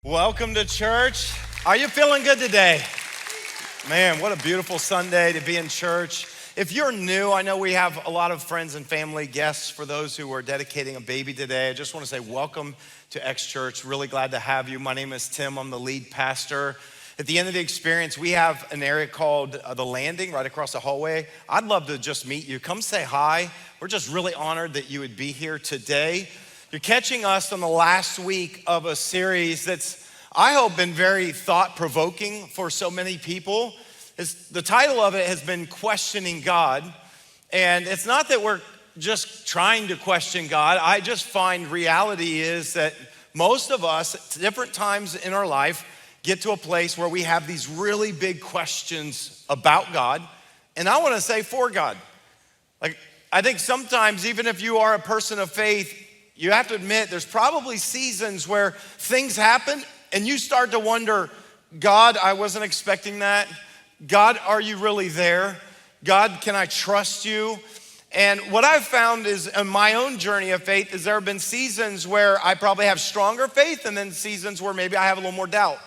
Welcome to church. Are you feeling good today? Man, what a beautiful Sunday to be in church. If you're new, I know we have a lot of friends and family guests. For those who are dedicating a baby today, I just want to say welcome to X Church. Really glad to have you. My name is Tim. I'm the lead pastor. At the end of the experience, we have an area called The Landing right across the hallway. I'd love to just meet you. Come say hi. We're just really honored that you would be here today. You're catching us on the last week of a series that's, I hope, been very thought-provoking for so many people. The title of it has been Questioning God. And it's not that we're just trying to question God. I just find reality is that most of us at different times in our life get to a place where we have these really big questions about God. And I want to say for God. I think sometimes, even if you are a person of faith, you have to admit there's probably seasons where things happen and you start to wonder, God, I wasn't expecting that. God, are you really there? God, can I trust you? And what I've found is in my own journey of faith is there have been seasons where I probably have stronger faith and then seasons where maybe I have a little more doubt.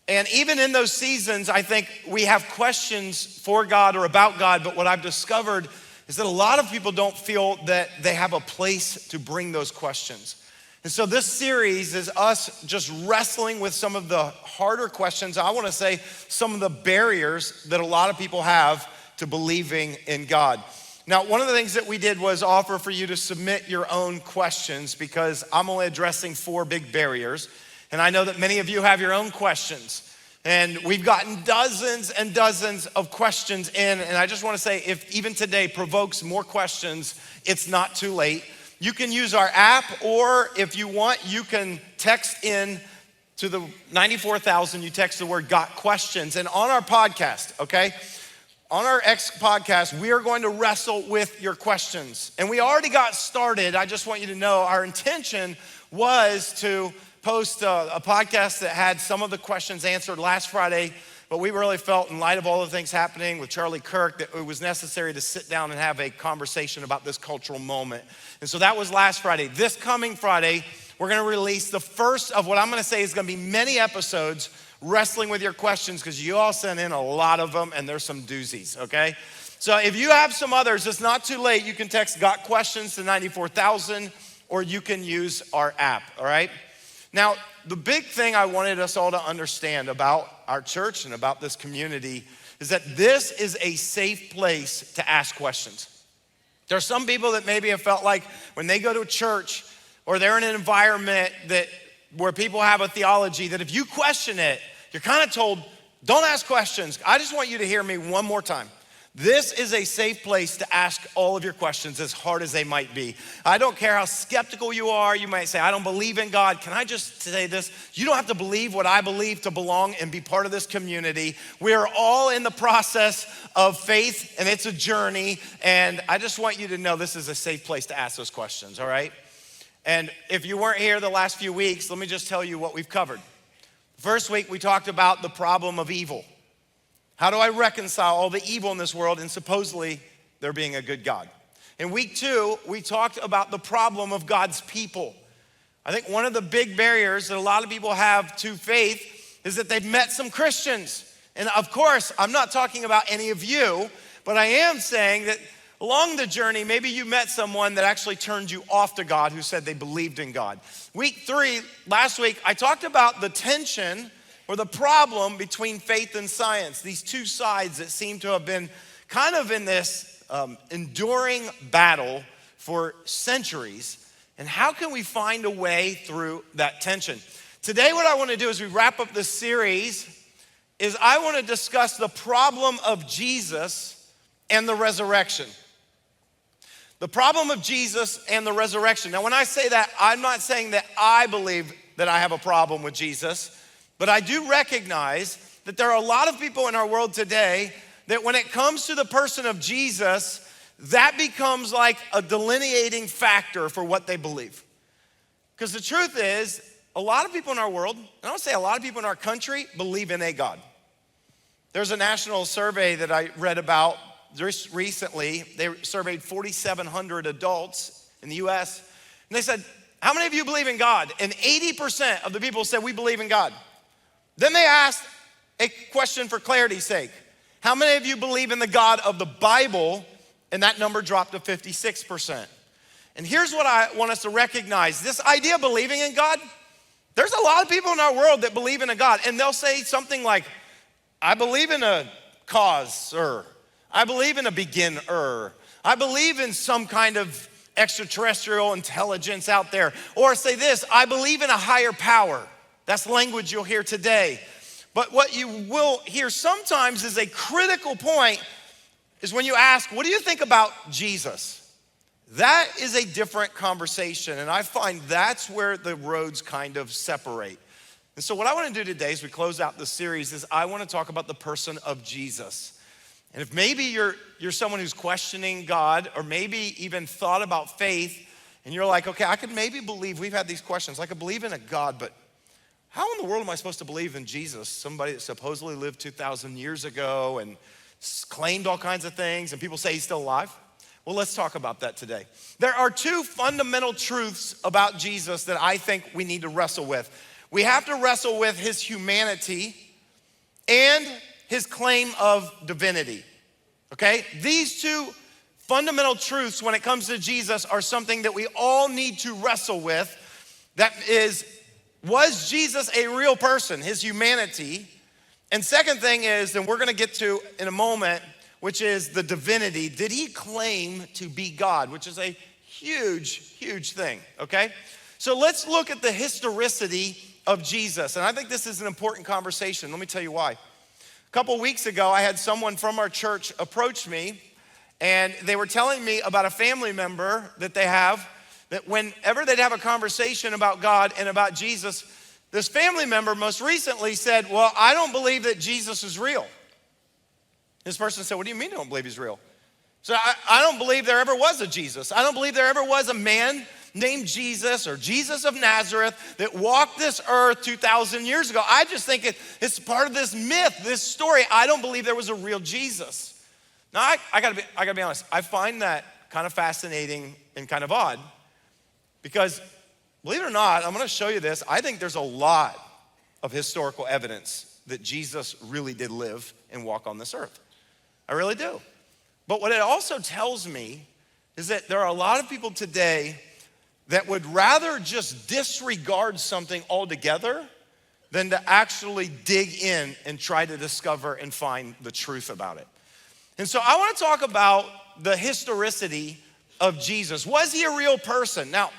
And even in those seasons, I think we have questions for God or about God, but what I've discovered is that a lot of people don't feel that they have a place to bring those questions. And so this series is us just wrestling with some of the harder questions. I want to say some of the barriers that a lot of people have to believing in God. Now, one of the things that we did was offer for you to submit your own questions because I'm only addressing 4 big barriers. And I know that many of you have your own questions. And we've gotten dozens and dozens of questions in. And I just want to say, if even today provokes more questions, it's not too late. You can use our app, or if you want, you can text in to the 94,000. You text the word "got questions." And on our podcast, okay? On our X podcast, we are going to wrestle with your questions. And we already got started. I just want you to know our intention was to post a podcast that had some of the questions answered last Friday, but we really felt in light of all the things happening with Charlie Kirk that it was necessary to sit down and have a conversation about this cultural moment. And so that was last Friday. This coming Friday, we're gonna release the first of what I'm gonna say is gonna be many episodes wrestling with your questions because you all sent in a lot of them and there's some doozies, okay? So if you have some others, it's not too late. You can text "got questions" to 94,000 or you can use our app, all right? Now, the big thing I wanted us all to understand about our church and about this community is that this is a safe place to ask questions. There are some people that maybe have felt like when they go to a church or they're in an environment where people have a theology that if you question it, you're kind of told, don't ask questions. I just want you to hear me one more time. This is a safe place to ask all of your questions, as hard as they might be. I don't care how skeptical you are. You might say, I don't believe in God. Can I just say this? You don't have to believe what I believe to belong and be part of this community. We are all in the process of faith, and it's a journey. And I just want you to know this is a safe place to ask those questions, all right? And if you weren't here the last few weeks, let me just tell you what we've covered. First week, we talked about the problem of evil. How do I reconcile all the evil in this world and supposedly there being a good God? In week 2, we talked about the problem of God's people. I think one of the big barriers that a lot of people have to faith is that they've met some Christians. And of course, I'm not talking about any of you, but I am saying that along the journey, maybe you met someone that actually turned you off to God who said they believed in God. Week 3, last week, I talked about the tension or the problem between faith and science, these two sides that seem to have been kind of in this enduring battle for centuries. And how can we find a way through that tension? Today, what I want to do as we wrap up this series is I want to discuss the problem of Jesus and the resurrection. The problem of Jesus and the resurrection. Now, when I say that, I'm not saying that I believe that I have a problem with Jesus. But I do recognize that there are a lot of people in our world today that when it comes to the person of Jesus, that becomes like a delineating factor for what they believe. Because the truth is, a lot of people in our world, and I would say a lot of people in our country, believe in a God. There's a national survey that I read about just recently. They surveyed 4,700 adults in the US, and they said, How many of you believe in God? And 80% of the people said we believe in God. Then they asked a question for clarity's sake. How many of you believe in the God of the Bible? And that number dropped to 56%. And here's what I want us to recognize. This idea of believing in God, there's a lot of people in our world that believe in a God. And they'll say something like, I believe in a causer. I believe in a beginner. I believe in some kind of extraterrestrial intelligence out there. Or say this, I believe in a higher power. That's language you'll hear today. But what you will hear sometimes is a critical point is when you ask, what do you think about Jesus? That is a different conversation, and I find that's where the roads kind of separate. And so what I want to do today as we close out the series is I want to talk about the person of Jesus. And if maybe you're someone who's questioning God, or maybe even thought about faith, and you're like, okay, I could maybe believe, we've had these questions, I could believe in a God, but how in the world am I supposed to believe in Jesus? Somebody that supposedly lived 2,000 years ago and claimed all kinds of things, and people say he's still alive? Well, let's talk about that today. There are two fundamental truths about Jesus that I think we need to wrestle with. We have to wrestle with his humanity and his claim of divinity, okay? These two fundamental truths when it comes to Jesus are something that we all need to wrestle with. That is, was Jesus a real person, his humanity? And second thing is, and we're gonna get to in a moment, which is the divinity. Did he claim to be God? Which is a huge, huge thing, okay? So let's look at the historicity of Jesus. And I think this is an important conversation. Let me tell you why. A couple weeks ago, I had someone from our church approach me, and they were telling me about a family member that they have, that whenever they'd have a conversation about God and about Jesus, this family member most recently said, well, I don't believe that Jesus is real. This person said, what do you mean you don't believe he's real? So I don't believe there ever was a Jesus. I don't believe there ever was a man named Jesus or Jesus of Nazareth that walked this earth 2,000 years ago. I just think it's part of this myth, this story. I don't believe there was a real Jesus. Now, I gotta be honest. I find that kind of fascinating and kind of odd because, believe it or not, I'm gonna show you this. I think there's a lot of historical evidence that Jesus really did live and walk on this earth. I really do. But what it also tells me is that there are a lot of people today that would rather just disregard something altogether than to actually dig in and try to discover and find the truth about it. And so I want to talk about the historicity of Jesus. Was he a real person? Now,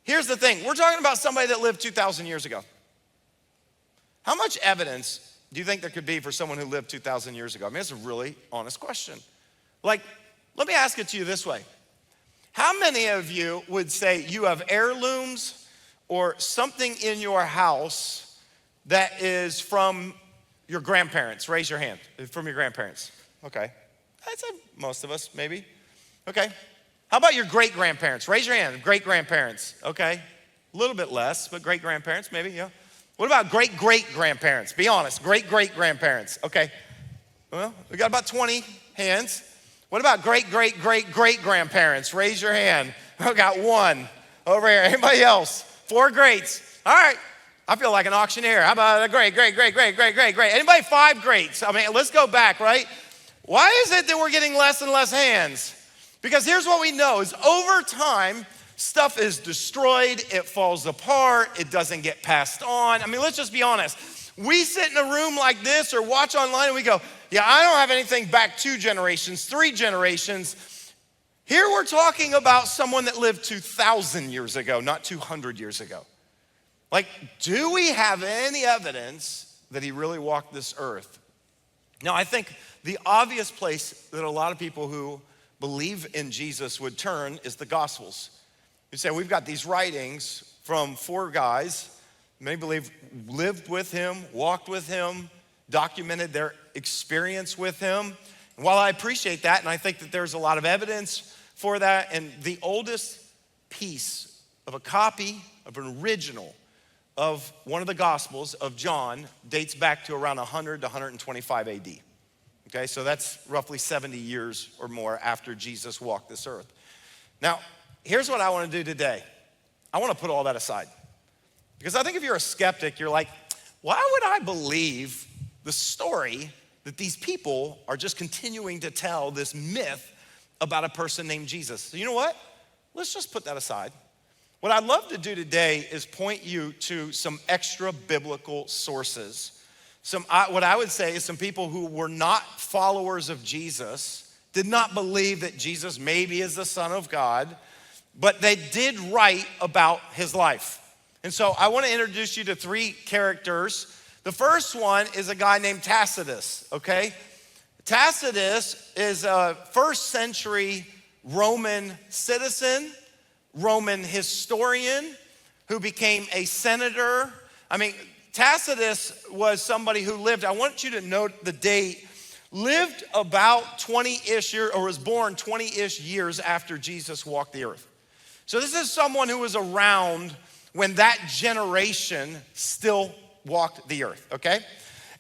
here's the thing. We're talking about somebody that lived 2,000 years ago. How much evidence do you think there could be for someone who lived 2,000 years ago? I mean, it's a really honest question. Like, let me ask it to you this way. How many of you would say you have heirlooms or something in your house that is from your grandparents? Raise your hand. From your grandparents. Okay. I'd say most of us, maybe. Okay. How about your great-grandparents? Raise your hand. Great-grandparents. Okay. A little bit less, but great-grandparents, maybe, yeah. What about great-great-grandparents? Be honest, great-great-grandparents. Okay, well, we got about 20 hands. What about great-great-great-great-grandparents? Raise your hand. I got one over here. Anybody else? 4 greats. All right, I feel like an auctioneer. How about a great-great-great-great-great-great-great? Anybody 5 greats? I mean, let's go back, right? Why is it that we're getting less and less hands? Because here's what we know is over time, stuff is destroyed, it falls apart, it doesn't get passed on. I mean, let's just be honest. We sit in a room like this or watch online and we go, yeah, I don't have anything back 2 generations, 3 generations. Here we're talking about someone that lived 2,000 years ago, not 200 years ago. Like, do we have any evidence that he really walked this earth? Now, I think the obvious place that a lot of people who believe in Jesus would turn is the Gospels. You say, we've got these writings from 4 guys, many believe lived with him, walked with him, documented their experience with him. And while I appreciate that, and I think that there's a lot of evidence for that, and the oldest piece of a copy of an original of one of the Gospels of John dates back to around 100 to 125 AD. Okay, so that's roughly 70 years or more after Jesus walked this earth. Now, here's what I want to do today. I want to put all that aside. Because I think if you're a skeptic, you're like, why would I believe the story that these people are just continuing to tell this myth about a person named Jesus? So you know what? Let's just put that aside. What I'd love to do today is point you to some extra biblical sources. What I would say is some people who were not followers of Jesus, did not believe that Jesus maybe is the Son of God, but they did write about his life. And so I want to introduce you to three characters. The first one is a guy named Tacitus, okay? Tacitus is a first century Roman citizen, Roman historian who became a senator. I mean, Tacitus was somebody who lived, I want you to note the date, lived about 20-ish years, or was born 20-ish years after Jesus walked the earth. So this is someone who was around when that generation still walked the earth, okay?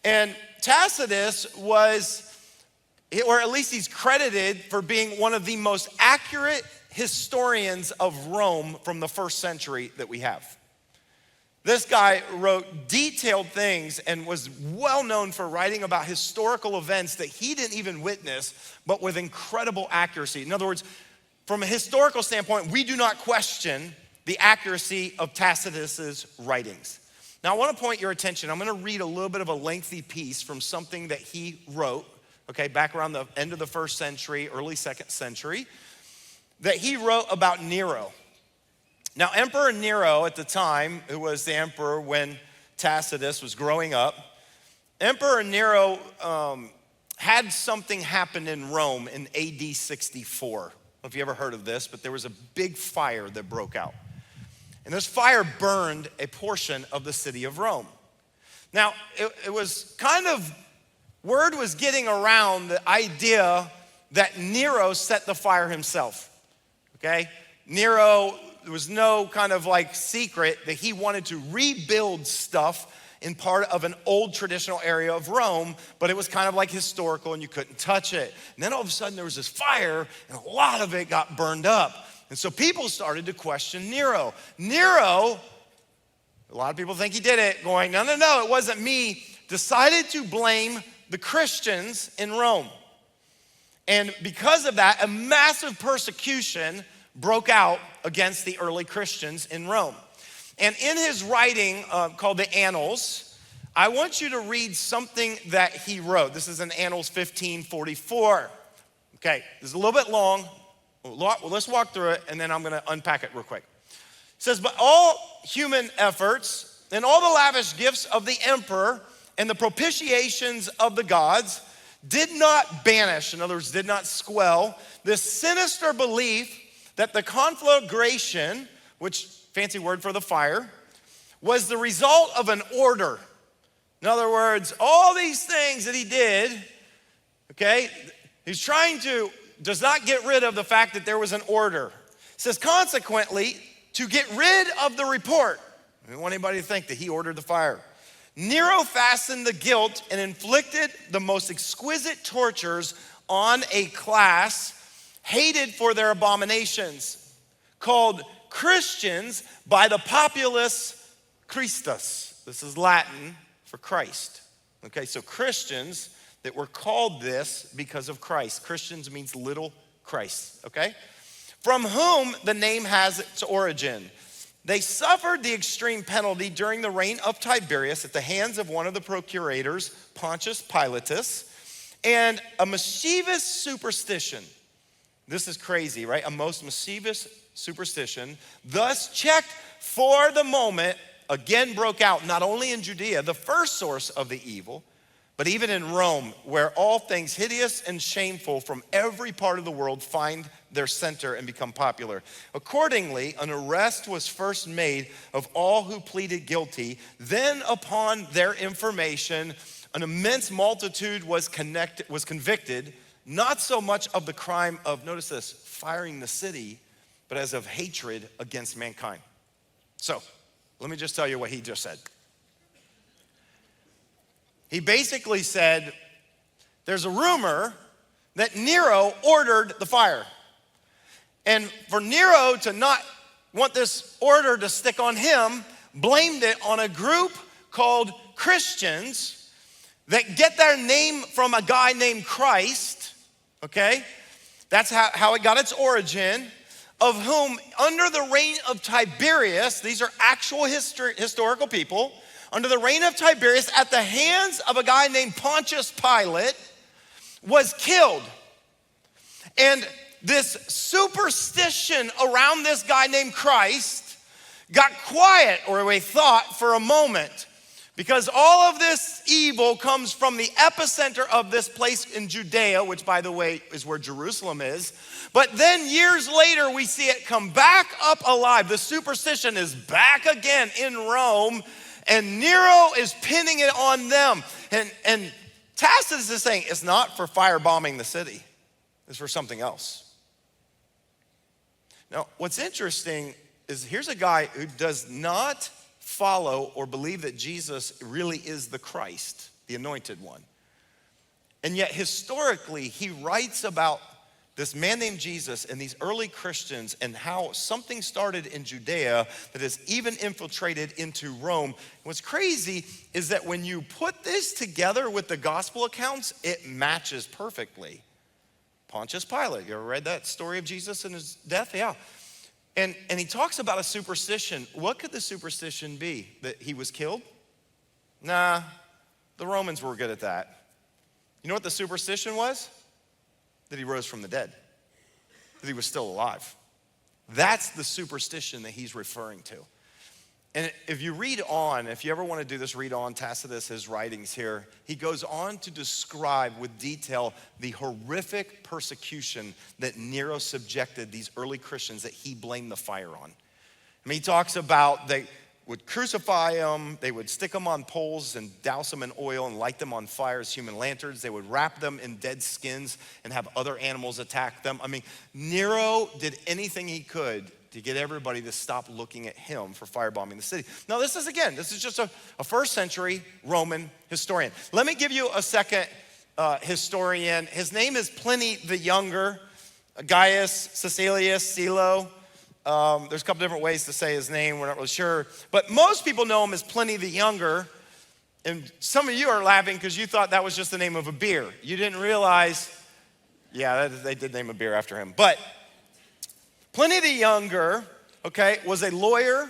And Tacitus was, or at least he's credited for being one of the most accurate historians of Rome from the first century that we have. This guy wrote detailed things and was well known for writing about historical events that he didn't even witness, but with incredible accuracy. In other words, from a historical standpoint, we do not question the accuracy of Tacitus's writings. Now, I want to point your attention. I'm going to read a little bit of a lengthy piece from something that he wrote, okay, back around the end of the first century, early second century, that he wrote about Nero. Now, Emperor Nero at the time, who was the emperor when Tacitus was growing up, Emperor Nero had something happen in Rome in AD 64. I don't know if you ever heard of this, but there was a big fire that broke out. And this fire burned a portion of the city of Rome. Now, it was kind of, word was getting around the idea that Nero set the fire himself, okay? Nero, there was no kind of like secret that he wanted to rebuild stuff in part of an old traditional area of Rome, but it was kind of like historical and you couldn't touch it. And then all of a sudden there was this fire and a lot of it got burned up. And so people started to question Nero. Nero, a lot of people think he did it, going, no, it wasn't me, decided to blame the Christians in Rome. And because of that, a massive persecution broke out against the early Christians in Rome. And in his writing called the Annals, I want you to read something that he wrote. This is in Annals 1544. Okay, this is a little bit long. Well, let's walk through it, and then I'm gonna unpack it real quick. It says, but all human efforts and all the lavish gifts of the emperor and the propitiations of the gods did not banish, in other words, did not squell, this sinister belief that the conflagration, which fancy word for the fire, was the result of an order. In other words, all these things that he did, okay, he's trying to, does not get rid of the fact that there was an order. It says, consequently, to get rid of the report, I don't want anybody to think that he ordered the fire, Nero fastened the guilt and inflicted the most exquisite tortures on a class hated for their abominations, called Christians by the populace Christus. This is Latin for Christ. Okay, so Christians that were called this because of Christ. Christians means little Christ, okay? From whom the name has its origin. They suffered the extreme penalty during the reign of Tiberius at the hands of one of the procurators, Pontius Pilatus, and a mischievous superstition. This is crazy, right? A most mischievous superstition, thus checked for the moment, again broke out, not only in Judea, the first source of the evil, but even in Rome, where all things hideous and shameful from every part of the world find their center and become popular. Accordingly, an arrest was first made of all who pleaded guilty. Then upon their information, an immense multitude was convicted, not so much of the crime of, notice this, firing the city, but as of hatred against mankind. So, let me just tell you what he just said. He basically said, there's a rumor that Nero ordered the fire. And for Nero to not want this order to stick on him, blamed it on a group called Christians that get their name from a guy named Christ, okay? That's how it got its origin, of whom under the reign of Tiberius, these are actual historical people, under the reign of Tiberius at the hands of a guy named Pontius Pilate was killed. And this superstition around this guy named Christ got quiet, or we thought, for a moment, because all of this evil comes from the epicenter of this place in Judea, which, by the way, is where Jerusalem is. But then years later, we see it come back up alive. The superstition is back again in Rome, and Nero is pinning it on them. And Tacitus is saying it's not for firebombing the city. It's for something else. Now, what's interesting is here's a guy who does not follow or believe that Jesus really is the Christ, the anointed one. And yet, historically, he writes about this man named Jesus and these early Christians and how something started in Judea that has even infiltrated into Rome. What's crazy is that when you put this together with the gospel accounts, it matches perfectly. Pontius Pilate, you ever read that story of Jesus and his death? Yeah. And he talks about a superstition. What could the superstition be? That he was killed? Nah, the Romans were good at that. You know what the superstition was? That he rose from the dead, that he was still alive. That's the superstition that he's referring to. And if you read on, if you ever want to do this, read on Tacitus, his writings here, he goes on to describe with detail the horrific persecution that Nero subjected these early Christians that he blamed the fire on. I mean, he talks about they would crucify them, they would stick them on poles and douse them in oil and light them on fire as human lanterns. They would wrap them in dead skins and have other animals attack them. I mean, Nero did anything he could to get everybody to stop looking at him for firebombing the city. Now, this is just a first century Roman historian. Let me give you a second historian. His name is Pliny the Younger, Gaius Caecilius Silo. There's a couple different ways to say his name, we're not really sure. But most people know him as Pliny the Younger. And some of you are laughing because you thought that was just the name of a beer. You didn't realize, they did name a beer after him. But Pliny the Younger, okay, was a lawyer.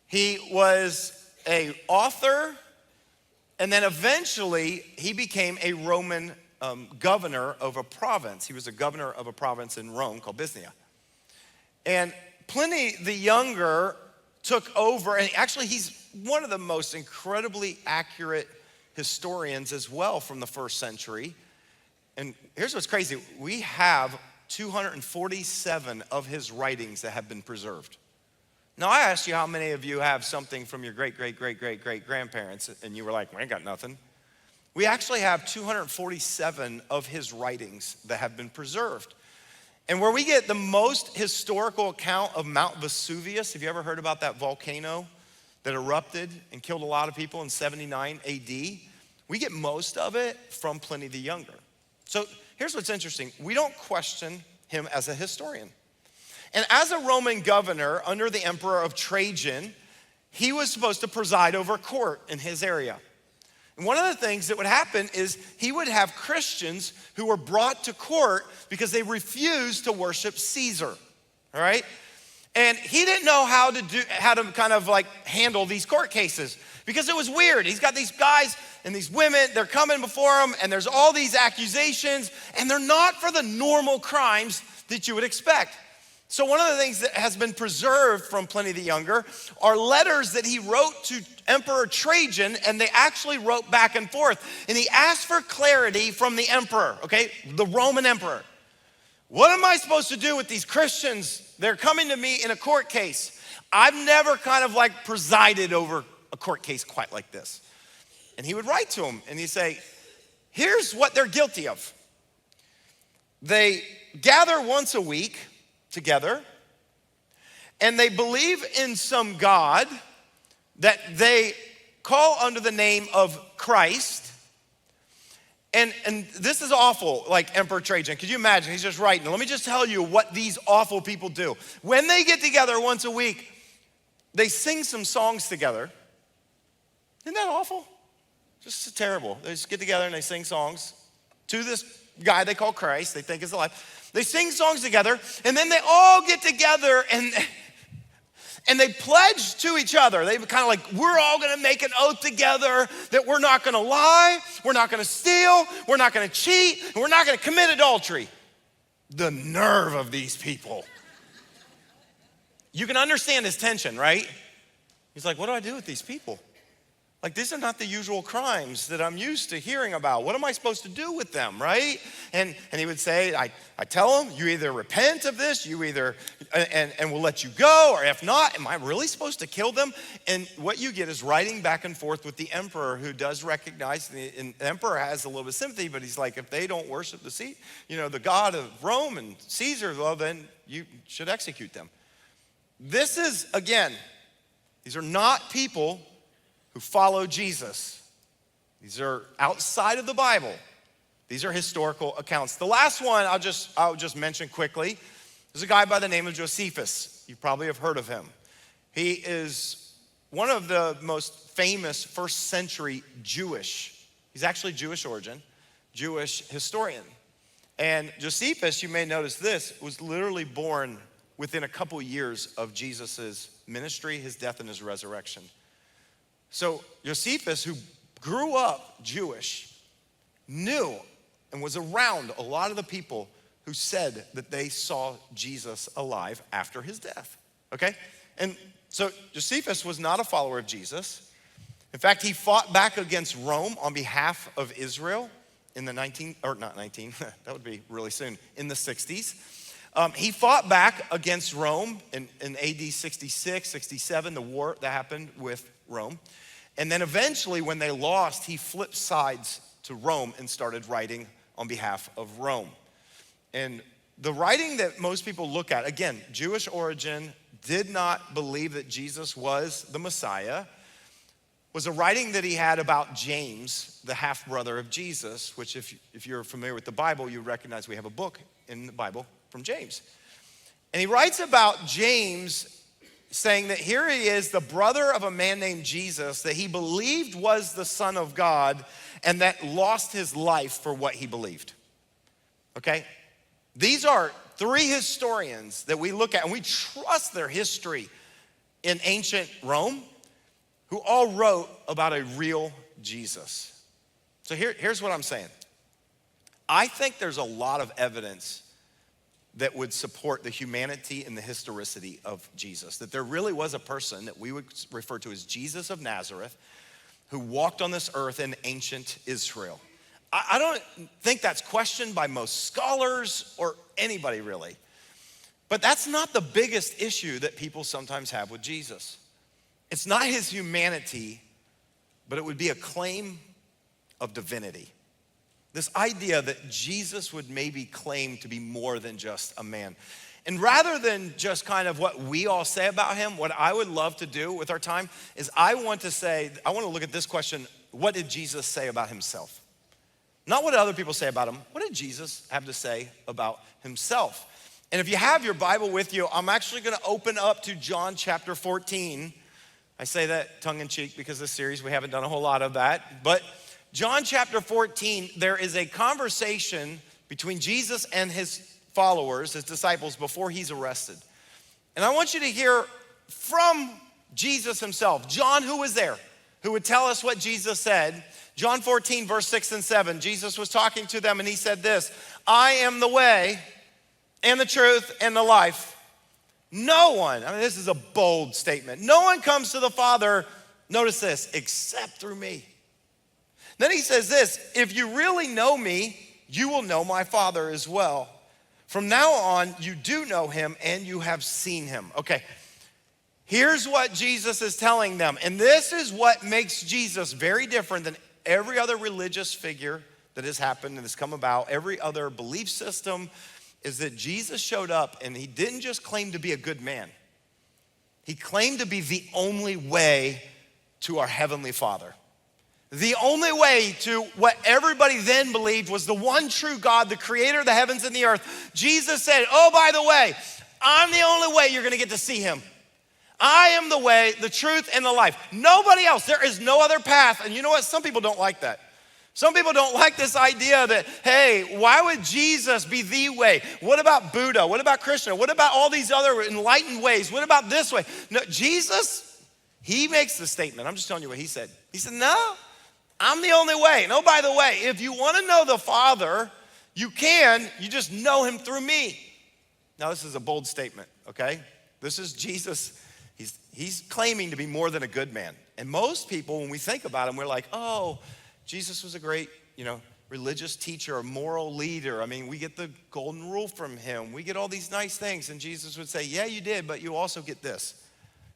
He was an author. And then eventually he became a Roman governor of a province. He was a governor of a province in Rome called Bithynia. And Pliny the Younger took over, and actually he's one of the most incredibly accurate historians as well from the first century. And here's what's crazy. We have 247 of his writings that have been preserved. Now, I asked you how many of you have something from your great-great-great-great-great-grandparents, and you were like, we ain't got nothing. We actually have 247 of his writings that have been preserved. And where we get the most historical account of Mount Vesuvius, have you ever heard about that volcano that erupted and killed a lot of people in 79 AD? We get most of it from Pliny the Younger. So here's what's interesting. We don't question him as a historian. And as a Roman governor under the emperor of Trajan, he was supposed to preside over court in his area. And one of the things that would happen is he would have Christians who were brought to court because they refused to worship Caesar, all right? And he didn't know how to kind of like handle these court cases because it was weird. He's got these guys and these women, they're coming before him and there's all these accusations and they're not for the normal crimes that you would expect. So one of the things that has been preserved from Pliny the Younger are letters that he wrote to Emperor Trajan, and they actually wrote back and forth. And he asked for clarity from the emperor, okay, the Roman emperor. What am I supposed to do with these Christians? They're coming to me in a court case. I've never kind of like presided over a court case quite like this. And he would write to him and he'd say, here's what they're guilty of. They gather once a week together, and they believe in some God that they call under the name of Christ, And this is awful, like Emperor Trajan. Could you imagine? He's just writing. Let me just tell you what these awful people do. When they get together once a week, they sing some songs together. Isn't that awful? Just terrible. They just get together and they sing songs to this guy they call Christ, they think is alive. They sing songs together, and then they all get together and they pledge to each other. They kind of like, we're all gonna make an oath together that we're not gonna lie, we're not gonna steal, we're not gonna cheat, and we're not gonna commit adultery. The nerve of these people. You can understand his tension, right? He's like, what do I do with these people? Like, these are not the usual crimes that I'm used to hearing about. What am I supposed to do with them, right? And he would say, I tell him, you either repent of this, and we'll let you go, or if not, am I really supposed to kill them? And what you get is writing back and forth with the emperor, who does recognize, and the emperor has a little bit of sympathy, but he's like, if they don't worship the God of Rome and Caesar, well, then you should execute them. This is, again, these are not people who follow Jesus. These are outside of the Bible. These are historical accounts. The last one I'll just mention quickly is a guy by the name of Josephus. You probably have heard of him. He is one of the most famous first century he's actually Jewish origin, Jewish historian. And Josephus, you may notice this, was literally born within a couple years of Jesus's ministry, his death, and his resurrection. So Josephus, who grew up Jewish, knew and was around a lot of the people who said that they saw Jesus alive after his death, okay? And so Josephus was not a follower of Jesus. In fact, he fought back against Rome on behalf of Israel in the that would be really soon, in the 60s. He fought back against Rome in AD 66, 67, the war that happened with Rome. And then eventually, when they lost, he flipped sides to Rome and started writing on behalf of Rome. And the writing that most people look at, again, Jewish origin, did not believe that Jesus was the Messiah, was a writing that he had about James, the half-brother of Jesus, which if you're familiar with the Bible, you recognize we have a book in the Bible from James. And he writes about James saying that here he is, the brother of a man named Jesus, that he believed was the Son of God, and that lost his life for what he believed, okay? These are three historians that we look at, and we trust their history in ancient Rome, who all wrote about a real Jesus. So here's what I'm saying. I think there's a lot of evidence that would support the humanity and the historicity of Jesus, that there really was a person that we would refer to as Jesus of Nazareth who walked on this earth in ancient Israel. I don't think that's questioned by most scholars or anybody really, but that's not the biggest issue that people sometimes have with Jesus. It's not his humanity, but it would be a claim of divinity. This idea that Jesus would maybe claim to be more than just a man. And rather than just kind of what we all say about him, what I would love to do with our time is I want to look at this question, what did Jesus say about himself? Not what other people say about him, what did Jesus have to say about himself? And if you have your Bible with you, I'm actually gonna open up to John chapter 14. I say that tongue in cheek because this series, we haven't done a whole lot of that, but John chapter 14, there is a conversation between Jesus and his followers, his disciples, before he's arrested. And I want you to hear from Jesus himself. John, who was there, who would tell us what Jesus said. John 14, verse 6 and 7, Jesus was talking to them and he said this, I am the way and the truth and the life. No one, this is a bold statement. No one comes to the Father, notice this, except through me. Then he says this, if you really know me, you will know my Father as well. From now on, you do know him and you have seen him. Okay, here's what Jesus is telling them. And this is what makes Jesus very different than every other religious figure that has happened and has come about, every other belief system, is that Jesus showed up and he didn't just claim to be a good man. He claimed to be the only way to our Heavenly Father. The only way to what everybody then believed was the one true God, the creator of the heavens and the earth. Jesus said, oh, by the way, I'm the only way you're gonna get to see him. I am the way, the truth, and the life. Nobody else. There is no other path. And you know what? Some people don't like that. Some people don't like this idea that, hey, why would Jesus be the way? What about Buddha? What about Krishna? What about all these other enlightened ways? What about this way? No, Jesus, he makes the statement. I'm just telling you what he said. He said, no, I'm the only way. And oh, by the way, if you want to know the Father, you just know him through me. Now, this is a bold statement, okay? This is Jesus. He's claiming to be more than a good man. And most people, when we think about him, we're like, oh, Jesus was a great, religious teacher, a moral leader. I mean, we get the golden rule from him. We get all these nice things. And Jesus would say, yeah, you did, but you also get this.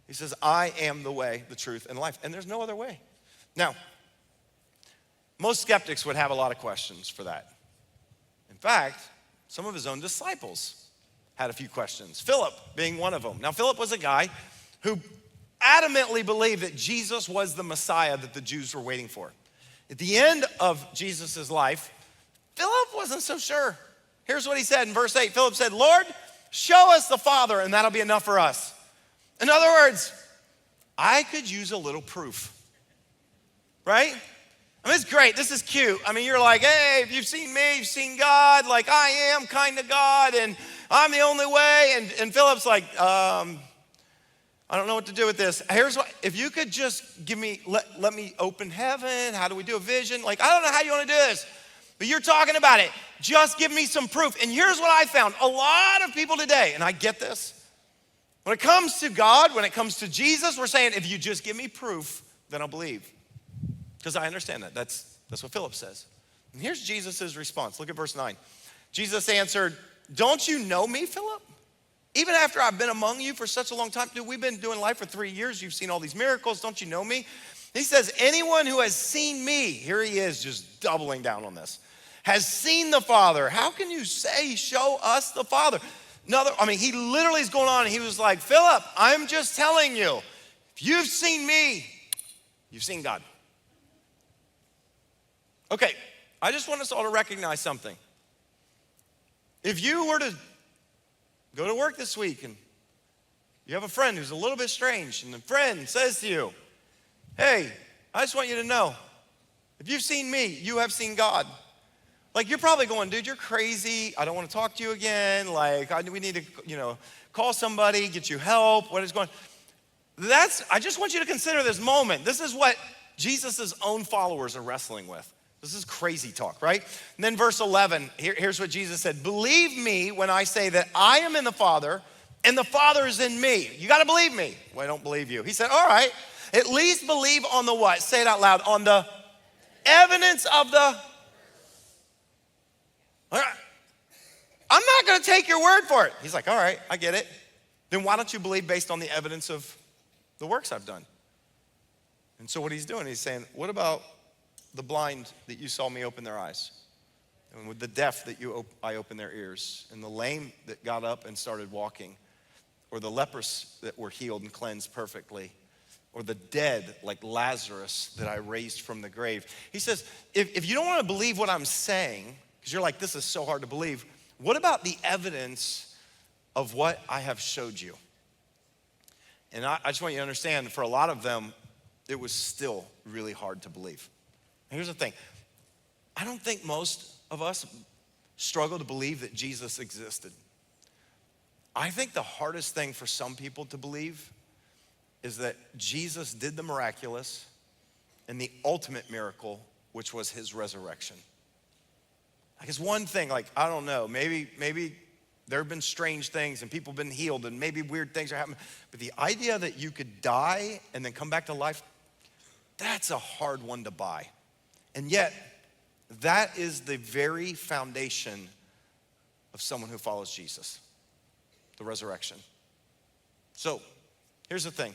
He says, I am the way, the truth, and life. And there's no other way. Now, most skeptics would have a lot of questions for that. In fact, some of his own disciples had a few questions. Philip being one of them. Now, Philip was a guy who adamantly believed that Jesus was the Messiah that the Jews were waiting for. At the end of Jesus' life, Philip wasn't so sure. Here's what he said in verse 8. Philip said, Lord, show us the Father, and that'll be enough for us. In other words, I could use a little proof, right? I mean, it's great. This is cute. I mean, you're like, hey, if you've seen me, you've seen God. Like, I am kind of God, and I'm the only way. And Philip's like, I don't know what to do with this. Here's what, if you could just give me, let me open heaven. How do we do a vision? Like, I don't know how you want to do this, but you're talking about it. Just give me some proof. And here's what I found. A lot of people today, and I get this, when it comes to God, when it comes to Jesus, we're saying, if you just give me proof, then I'll believe. Because I understand that. That's what Philip says. And here's Jesus' response. Look at verse 9. Jesus answered, don't you know me, Philip? Even after I've been among you for such a long time, dude, we've been doing life for 3 years. You've seen all these miracles. Don't you know me? He says, anyone who has seen me, here he is just doubling down on this, has seen the Father. How can you say, show us the Father? He literally is going on and he was like, Philip, I'm just telling you, if you've seen me, you've seen God. Okay, I just want us all to recognize something. If you were to go to work this week and you have a friend who's a little bit strange, and the friend says to you, hey, I just want you to know, if you've seen me, you have seen God. Like, you're probably going, dude, you're crazy. I don't want to talk to you again. Like, we need to, call somebody, get you help. What is going on? I just want you to consider this moment. This is what Jesus' own followers are wrestling with. This is crazy talk, right? And then verse 11, here's what Jesus said. Believe me when I say that I am in the Father and the Father is in me. You got to believe me. Well, I don't believe you. He said, all right, at least believe on the what? Say it out loud. On the evidence of the... All right. I'm not going to take your word for it. He's like, all right, I get it. Then why don't you believe based on the evidence of the works I've done? And so what he's doing, he's saying, what about the blind that you saw me open their eyes, and with the deaf that I opened their ears, and the lame that got up and started walking, or the lepers that were healed and cleansed perfectly, or the dead like Lazarus that I raised from the grave. He says, if you don't want to believe what I'm saying, because you're like, this is so hard to believe, what about the evidence of what I have showed you? And I just want you to understand, for a lot of them, it was still really hard to believe. Here's the thing. I don't think most of us struggle to believe that Jesus existed. I think the hardest thing for some people to believe is that Jesus did the miraculous and the ultimate miracle, which was his resurrection. Like, it's one thing, like, I don't know, maybe there have been strange things and people have been healed and maybe weird things are happening, but the idea that you could die and then come back to life, that's a hard one to buy. And yet, that is the very foundation of someone who follows Jesus, the resurrection. So, here's the thing.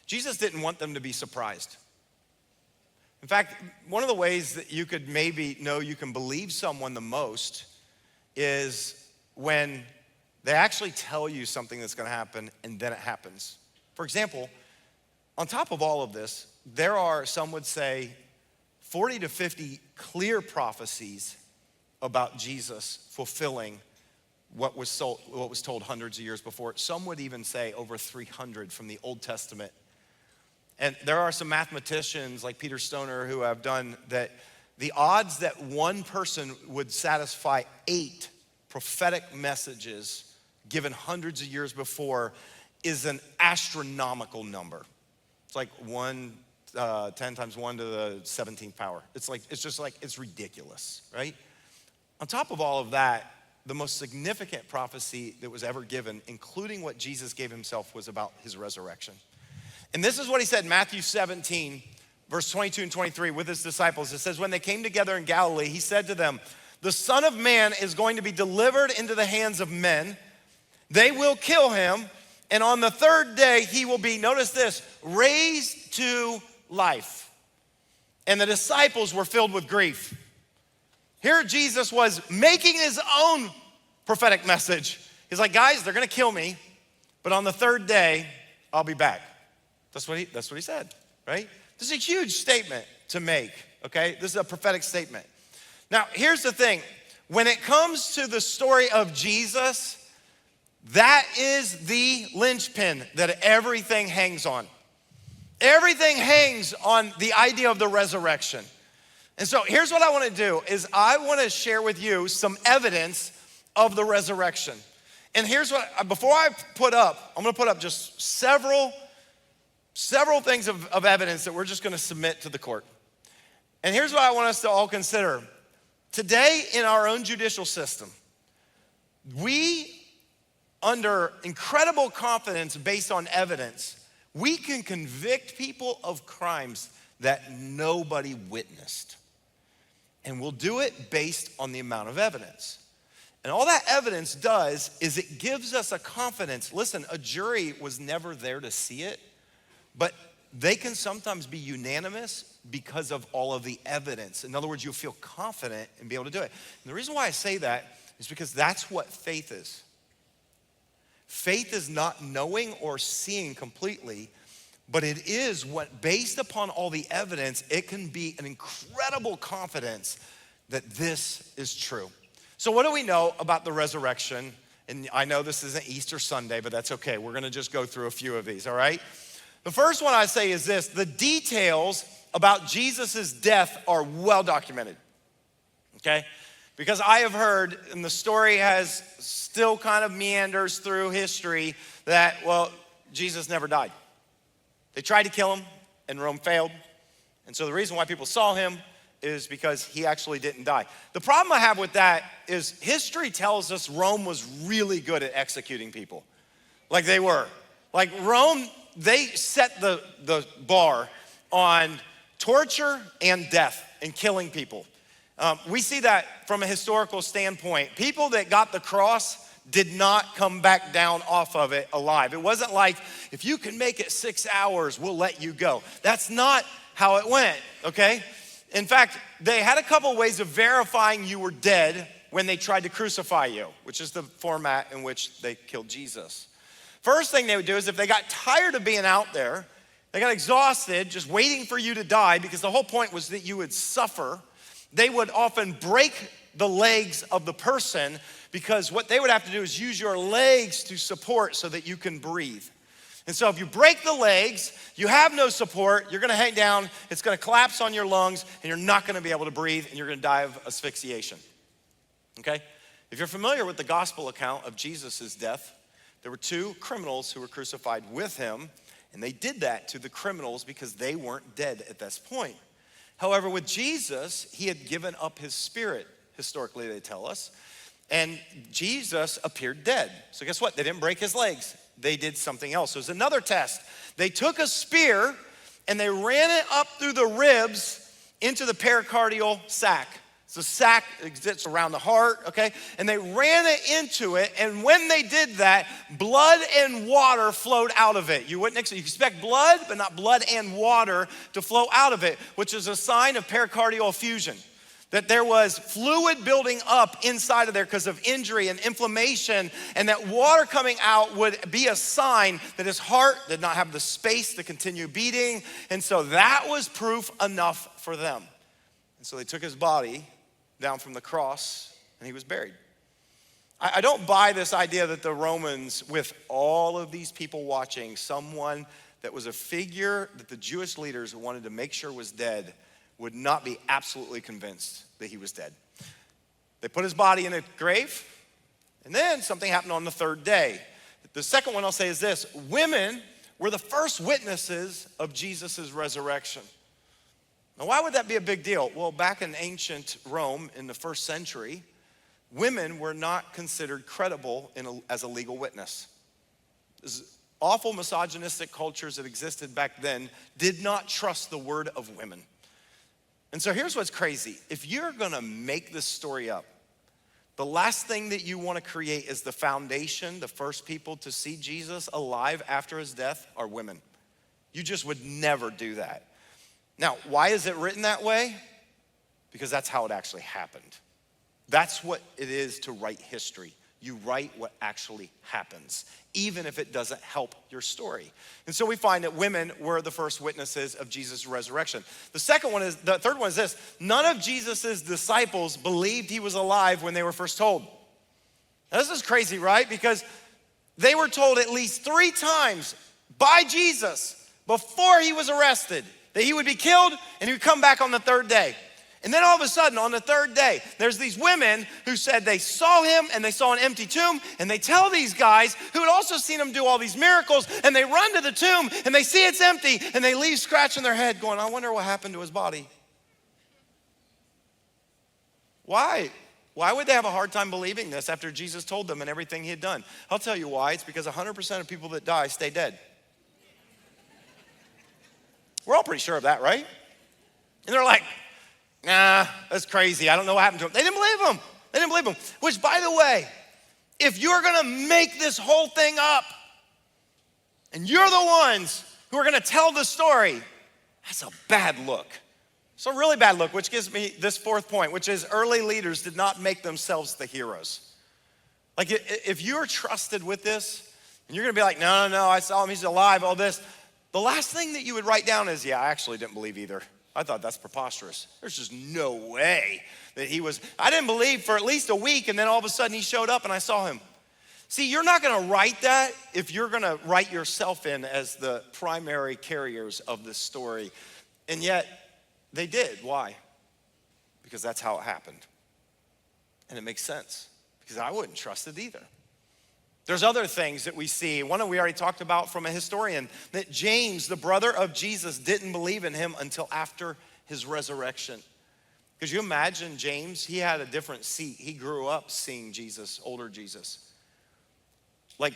Jesus didn't want them to be surprised. In fact, one of the ways that you could maybe know you can believe someone the most is when they actually tell you something that's gonna happen and then it happens. For example, on top of all of this, there are, some would say, 40 to 50 clear prophecies about Jesus fulfilling what was told hundreds of years before. Some would even say over 300 from the Old Testament. And there are some mathematicians like Peter Stoner who have done that. The odds that one person would satisfy 8 prophetic messages given hundreds of years before is an astronomical number. It's like 10 times 1 to the 17th power. It's ridiculous, right? On top of all of that, the most significant prophecy that was ever given, including what Jesus gave himself, was about his resurrection. And this is what he said in Matthew 17, verse 22 and 23 with his disciples. It says, when they came together in Galilee, he said to them, the Son of Man is going to be delivered into the hands of men. They will kill him, and on the third day he will be, notice this, raised to life. And the disciples were filled with grief. Here Jesus was making his own prophetic message. He's like, guys, they're gonna kill me, but on the third day, I'll be back. That's what he said, right? This is a huge statement to make, okay? This is a prophetic statement. Now, here's the thing. When it comes to the story of Jesus, that is the linchpin that everything hangs on. Everything hangs on the idea of the resurrection. And so here's what I want to do is I want to share with you some evidence of the resurrection. And here's what, before I put up, I'm going to put up just several things of evidence that we're just gonna submit to the court. And here's what I want us to all consider. Today in our own judicial system, we, under incredible confidence based on evidence, we can convict people of crimes that nobody witnessed. And we'll do it based on the amount of evidence. And all that evidence does is it gives us a confidence. Listen, a jury was never there to see it, but they can sometimes be unanimous because of all of the evidence. In other words, you'll feel confident and be able to do it. And the reason why I say that is because that's what faith is. Faith is not knowing or seeing completely, but it is what, based upon all the evidence, it can be an incredible confidence that this is true. So what do we know about the resurrection? And I know this isn't Easter Sunday, but that's okay. We're gonna just go through a few of these, all right? The first one I say is this: the details about Jesus' death are well documented, okay? Because I have heard, and the story has still kind of meanders through history, that, well, Jesus never died. They tried to kill him, and Rome failed. And so the reason why people saw him is because he actually didn't die. The problem I have with that is history tells us Rome was really good at executing people. Like they were. Like Rome, they set the bar on torture and death and killing people. We see that from a historical standpoint. People that got the cross did not come back down off of it alive. It wasn't like, if you can make it 6 hours, we'll let you go. That's not how it went, okay? In fact, they had a couple ways of verifying you were dead when they tried to crucify you, which is the format in which they killed Jesus. First thing they would do is if they got tired of being out there, they got exhausted just waiting for you to die, because the whole point was that you would suffer, they would often break the legs of the person, because what they would have to do is use your legs to support so that you can breathe. And so if you break the legs, you have no support, you're gonna hang down, it's gonna collapse on your lungs, and you're not gonna be able to breathe, and you're gonna die of asphyxiation, okay? If you're familiar with the gospel account of Jesus' death, there were 2 criminals who were crucified with him, and they did that to the criminals because they weren't dead at this point. However, with Jesus, he had given up his spirit, historically they tell us, and Jesus appeared dead. So guess what? They didn't break his legs. They did something else. So it was another test. They took a spear and they ran it up through the ribs into the pericardial sac. So sac exists around the heart, okay? And they ran it into it, and when they did that, blood and water flowed out of it. You expect blood, but not blood and water to flow out of it, which is a sign of pericardial effusion. That there was fluid building up inside of there because of injury and inflammation, and that water coming out would be a sign that his heart did not have the space to continue beating, and so that was proof enough for them. And so they took his body down from the cross and he was buried. I don't buy this idea that the Romans, with all of these people watching, someone that was a figure that the Jewish leaders wanted to make sure was dead, would not be absolutely convinced that he was dead. They put his body in a grave, and then something happened on the third day. The second one I'll say is this: women were the first witnesses of Jesus' resurrection. Now, why would that be a big deal? Well, back in ancient Rome in the first century, women were not considered credible as a legal witness. This awful misogynistic cultures that existed back then did not trust the word of women. And so here's what's crazy. If you're gonna make this story up, the last thing that you wanna create is the foundation. The first people to see Jesus alive after his death are women. You just would never do that. Now, why is it written that way? Because that's how it actually happened. That's what it is to write history. You write what actually happens, even if it doesn't help your story. And so we find that women were the first witnesses of Jesus' resurrection. The third one is this: none of Jesus' disciples believed he was alive when they were first told. Now, this is crazy, right? Because they were told at least 3 times by Jesus before he was arrested that he would be killed and he would come back on the third day. And then all of a sudden, on the third day, there's these women who said they saw him and they saw an empty tomb, and they tell these guys who had also seen him do all these miracles, and they run to the tomb and they see it's empty, and they leave scratching their head going, I wonder what happened to his body. Why? Why would they have a hard time believing this after Jesus told them and everything he had done? I'll tell you why. It's because 100% of people that die stay dead. We're all pretty sure of that, right? And they're like, nah, that's crazy. I don't know what happened to him. They didn't believe him. They didn't believe him. Which, by the way, if you're gonna make this whole thing up and you're the ones who are gonna tell the story, that's a bad look. It's a really bad look, which gives me this fourth point, which is early leaders did not make themselves the heroes. Like, if you're trusted with this and you're gonna be like, no, I saw him, he's alive, all this, the last thing that you would write down is, yeah, I actually didn't believe either. I thought that's preposterous. There's just no way that I didn't believe for at least a week, and then all of a sudden he showed up and I saw him. See, you're not gonna write that if you're gonna write yourself in as the primary carriers of this story. And yet, they did. Why? Because that's how it happened. And it makes sense, because I wouldn't trust it either. There's other things that we see. One we already talked about from a historian, that James, the brother of Jesus, didn't believe in him until after his resurrection. Could you imagine James? He had a different seat. He grew up seeing Jesus, older Jesus. Like,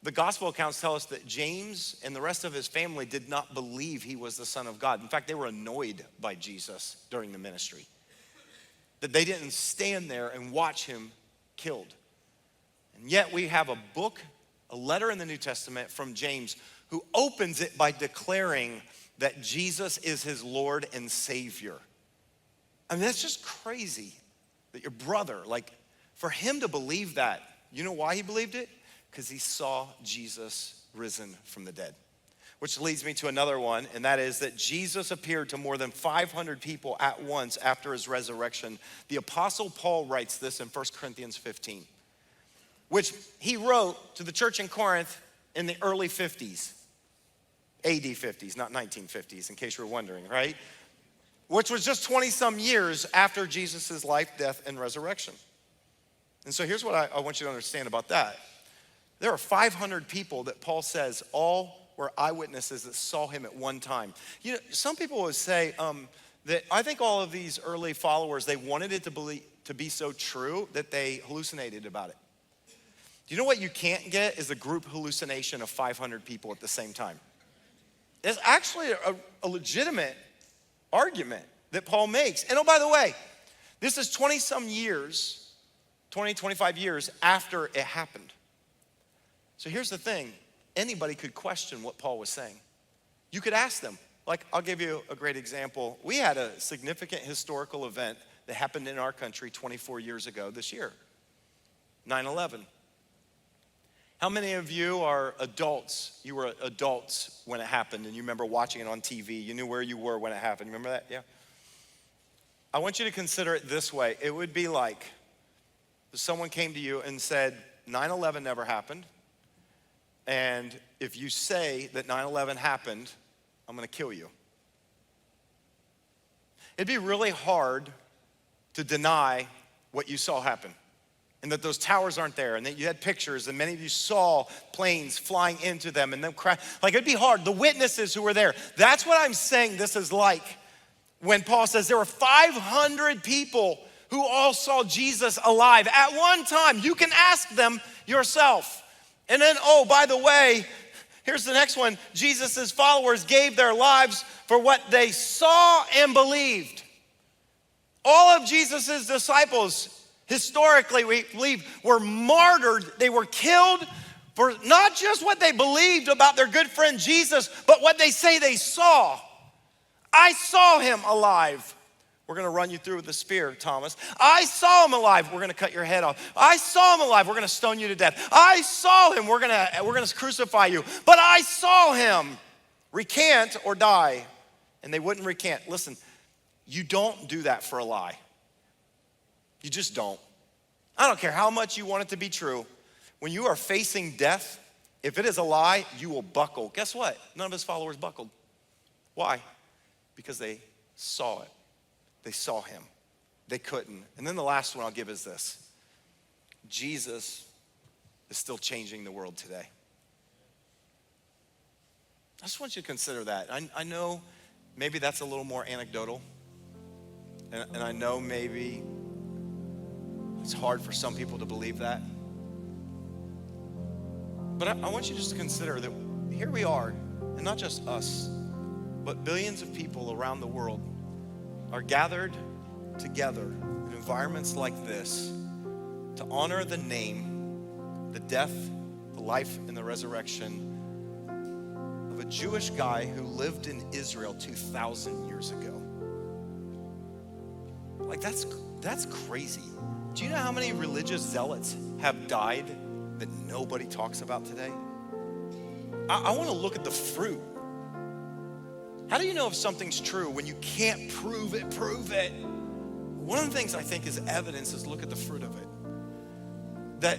the gospel accounts tell us that James and the rest of his family did not believe he was the Son of God. In fact, they were annoyed by Jesus during the ministry, that they didn't stand there and watch him killed. And yet we have a book, a letter in the New Testament from James, who opens it by declaring that Jesus is his Lord and Savior. I mean, that's just crazy that your brother, like, for him to believe that, you know why he believed it? Because he saw Jesus risen from the dead. Which leads me to another one, and that is that Jesus appeared to more than 500 people at once after his resurrection. The Apostle Paul writes this in 1 Corinthians 15. Which he wrote to the church in Corinth in the early 50s, AD 50s, not 1950s, in case you were wondering, right? Which was just 20 some years after Jesus' life, death, and resurrection. And so here's what I want you to understand about that. There are 500 people that Paul says all were eyewitnesses that saw him at one time. You know, some people would say that I think all of these early followers, they wanted it to be so true that they hallucinated about it. You know what you can't get is a group hallucination of 500 people at the same time. It's actually a legitimate argument that Paul makes. And oh, by the way, this is 20 some years, 20, 25 years after it happened. So here's the thing. Anybody could question what Paul was saying. You could ask them. Like, I'll give you a great example. We had a significant historical event that happened in our country 24 years ago this year, 9/11. How many of you are adults? You were adults when it happened and you remember watching it on TV. You knew where you were when it happened. Remember that? Yeah? I want you to consider it this way. It would be like if someone came to you and said, 9/11 never happened, and if you say that 9/11 happened, I'm gonna kill you. It'd be really hard to deny what you saw happen, and that those towers aren't there, and that you had pictures, and many of you saw planes flying into them, and them crash. Like, it'd be hard. The witnesses who were there. That's what I'm saying this is like when Paul says there were 500 people who all saw Jesus alive at one time. You can ask them yourself. And then, oh, by the way, here's the next one. Jesus' followers gave their lives for what they saw and believed. All of Jesus' disciples, historically, we believe, were martyred. They were killed for not just what they believed about their good friend Jesus, but what they say they saw. I saw him alive. We're gonna run you through with the spear, Thomas. I saw him alive. We're gonna cut your head off. I saw him alive. We're gonna stone you to death. I saw him. We're gonna crucify you. But I saw him. Recant or die. And they wouldn't recant. Listen, you don't do that for a lie. You just don't. I don't care how much you want it to be true. When you are facing death, if it is a lie, you will buckle. Guess what? None of his followers buckled. Why? Because they saw it. They saw him. They couldn't. And then the last one I'll give is this. Jesus is still changing the world today. I just want you to consider that. I know maybe that's a little more anecdotal. And I know maybe it's hard for some people to believe that. But I want you just to consider that here we are, and not just us, but billions of people around the world are gathered together in environments like this to honor the name, the death, the life, and the resurrection of a Jewish guy who lived in Israel 2,000 years ago. Like, that's crazy. Do you know how many religious zealots have died that nobody talks about today? I want to look at the fruit. How do you know if something's true when you can't prove it? Prove it. One of the things I think is evidence is look at the fruit of it. That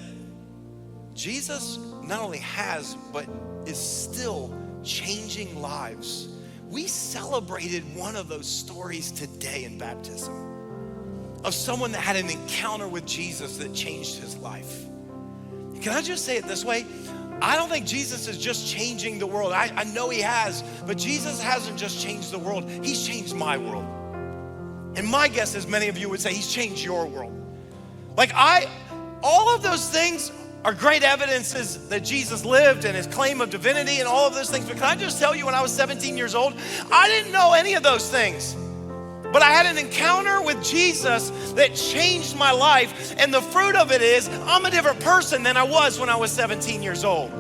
Jesus not only has, but is still changing lives. We celebrated one of those stories today in baptism of someone that had an encounter with Jesus that changed his life. Can I just say it this way? I don't think Jesus is just changing the world. I know he has, but Jesus hasn't just changed the world. He's changed my world. And my guess is many of you would say he's changed your world. Like all of those things are great evidences that Jesus lived and his claim of divinity and all of those things. But can I just tell you, when I was 17 years old, I didn't know any of those things. But I had an encounter with Jesus that changed my life. And the fruit of it is I'm a different person than I was when I was 17 years old.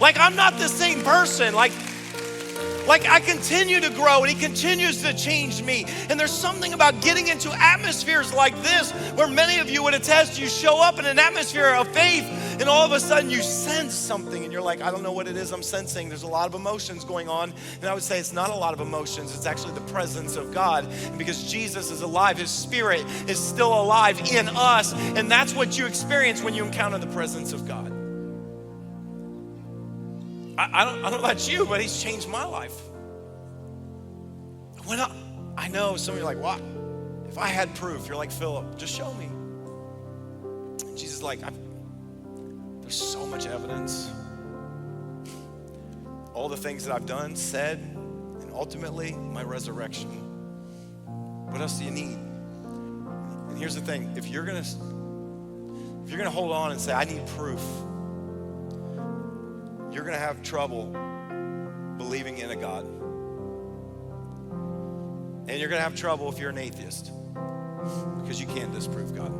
Like, I'm not the same person. Like I continue to grow, and he continues to change me. And there's something about getting into atmospheres like this where many of you would attest. You show up in an atmosphere of faith, and all of a sudden you sense something, and you're like, I don't know what it is I'm sensing. There's a lot of emotions going on. And I would say it's not a lot of emotions. It's actually the presence of God. And because Jesus is alive, his spirit is still alive in us. And that's what you experience when you encounter the presence of God. I don't know about you, but he's changed my life. I know some of you are like, what? If I had proof, you're like, Philip, just show me. And Jesus is like, there's so much evidence. All the things that I've done, said, and ultimately my resurrection. What else do you need? And here's the thing, if you're gonna hold on and say, I need proof, you're gonna have trouble believing in a God. And you're gonna have trouble if you're an atheist, because you can't disprove God.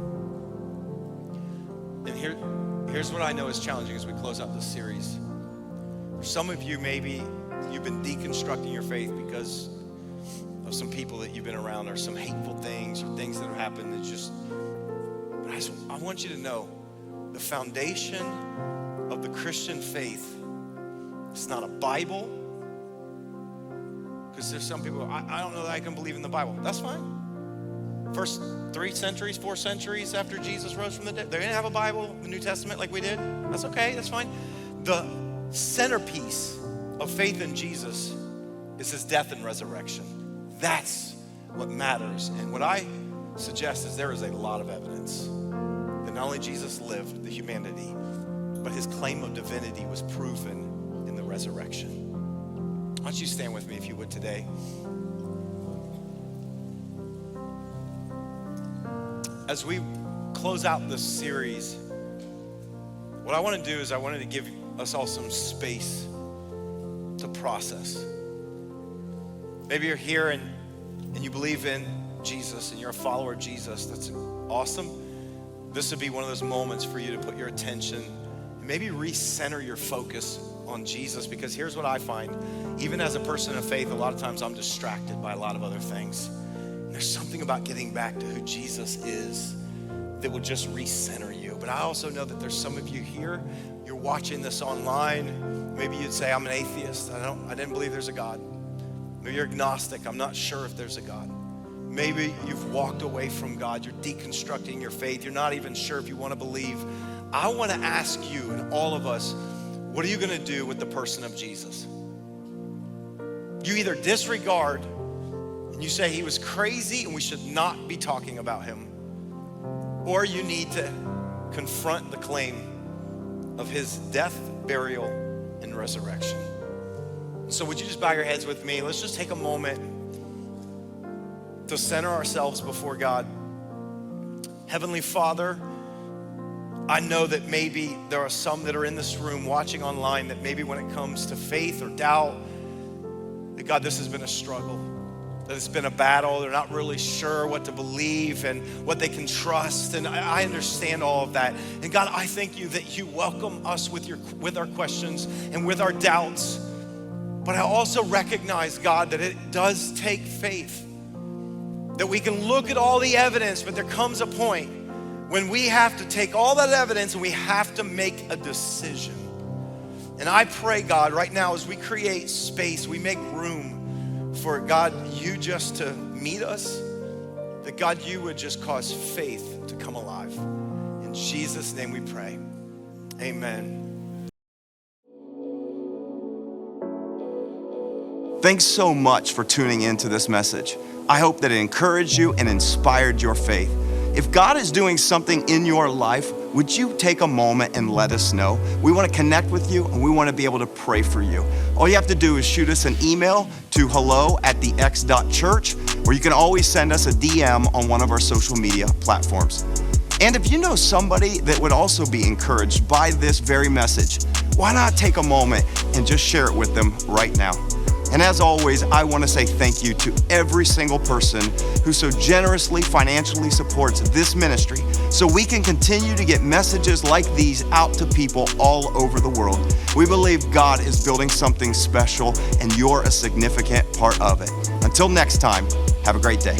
And here's what I know is challenging as we close out this series. For some of you, maybe you've been deconstructing your faith because of some people that you've been around, or some hateful things, or things that have happened that just, but I want you to know the foundation of the Christian faith. It's not a Bible, because there's some people, I don't know that I can believe in the Bible. That's fine. first 3 centuries, 4 centuries after Jesus rose from the dead. They didn't have a Bible, the New Testament like we did. That's okay, that's fine. The centerpiece of faith in Jesus is his death and resurrection. That's what matters. And what I suggest is there is a lot of evidence that not only Jesus lived the humanity, but his claim of divinity was proven in the resurrection. Why don't you stand with me if you would today? As we close out this series, what I want to do is I wanted to give us all some space to process. Maybe you're here and you believe in Jesus and you're a follower of Jesus. That's awesome. This would be one of those moments for you to put your attention and maybe recenter your focus on Jesus, because here's what I find. Even as a person of faith, a lot of times I'm distracted by a lot of other things. And there's something about getting back to who Jesus is that will just recenter you. But I also know that there's some of you here, you're watching this online. Maybe you'd say, I'm an atheist. I didn't believe there's a God. Maybe you're agnostic. I'm not sure if there's a God. Maybe you've walked away from God. You're deconstructing your faith. You're not even sure if you want to believe. I want to ask you and all of us, what are you going to do with the person of Jesus? You either disregard and you say he was crazy and we should not be talking about him, or you need to confront the claim of his death, burial, and resurrection. So would you just bow your heads with me? Let's just take a moment to center ourselves before God. Heavenly Father, I know that maybe there are some that are in this room watching online that maybe when it comes to faith or doubt, that God, this has been a struggle, that it's been a battle. They're not really sure what to believe and what they can trust. And I understand all of that. And God, I thank you that you welcome us with our questions and with our doubts. But I also recognize, God, that it does take faith, that we can look at all the evidence, but there comes a point when we have to take all that evidence and we have to make a decision. And I pray, God, right now as we create space, we make room for, God, you just to meet us, that God, you would just cause faith to come alive. In Jesus' name we pray, amen. Thanks so much for tuning into this message. I hope that it encouraged you and inspired your faith. If God is doing something in your life, would you take a moment and let us know? We want to connect with you and we want to be able to pray for you. All you have to do is shoot us an email to hello@thex.church, or you can always send us a DM on one of our social media platforms. And if you know somebody that would also be encouraged by this very message, why not take a moment and just share it with them right now? And as always, I want to say thank you to every single person who so generously financially supports this ministry so we can continue to get messages like these out to people all over the world. We believe God is building something special and you're a significant part of it. Until next time, have a great day.